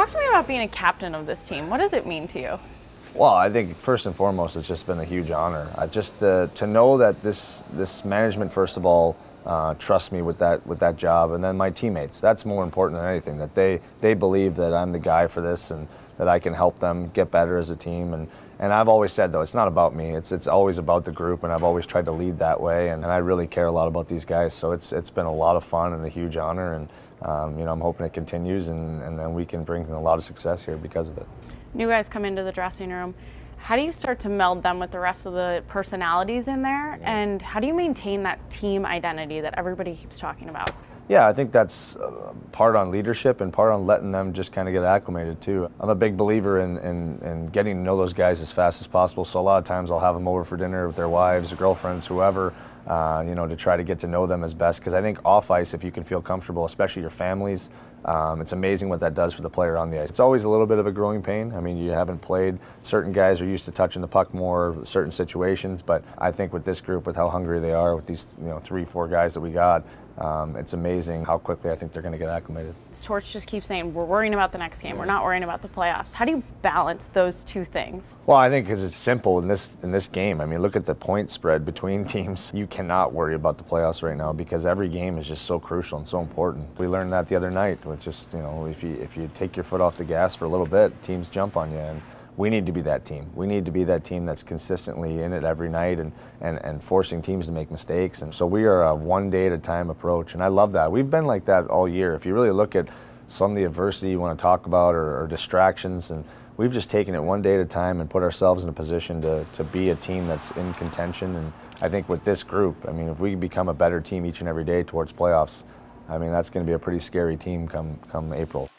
Talk to me about being a captain of this team. What does it mean to you? Well, I think first and foremost, it's just been a huge honor. Just to know that this management, first of all, trusts me with that job, and then my teammates. That's more important than anything. That they believe that I'm the guy for this, and that I can help them get better as a team. And I've always said, though, it's not about me. It's always about the group, and I've always tried to lead that way. And I really care a lot about these guys. So it's been a lot of fun and a huge honor. And I'm hoping it continues, and then we can bring a lot of success here because of it. New guys come into the dressing room. How do you start to meld them with the rest of the personalities in there? Yeah. And how do you maintain that team identity that everybody keeps talking about? Yeah, I think that's part on leadership and part on letting them just kind of get acclimated too. I'm a big believer in getting to know those guys as fast as possible. So a lot of times I'll have them over for dinner with their wives, girlfriends, whoever, to try to get to know them as best. Because I think off ice, if you can feel comfortable, especially your families, it's amazing what that does for the player on the ice. It's always a little bit of a growing pain. I mean, you haven't played. Certain guys are used to touching the puck more, certain situations. But I think with this group, with how hungry they are, with these 3-4 guys that we got, it's amazing how quickly I think they're going to get acclimated. Torch just keeps saying, we're worrying about the next game. We're not worrying about the playoffs. How do you balance those two things? Well, I think because it's simple in this game. I mean, look at the point spread between teams. You cannot worry about the playoffs right now because every game is just so crucial and so important. We learned that the other night with just, if you take your foot off the gas for a little bit, teams jump on you. And we need to be that team. We need to be that team that's consistently in it every night and forcing teams to make mistakes. And so we are a one day at a time approach. And I love that. We've been like that all year. If you really look at some of the adversity you want to talk about or distractions, and we've just taken it one day at a time and put ourselves in a position to be a team that's in contention. And I think with this group, if we become a better team each and every day towards playoffs, that's going to be a pretty scary team come April.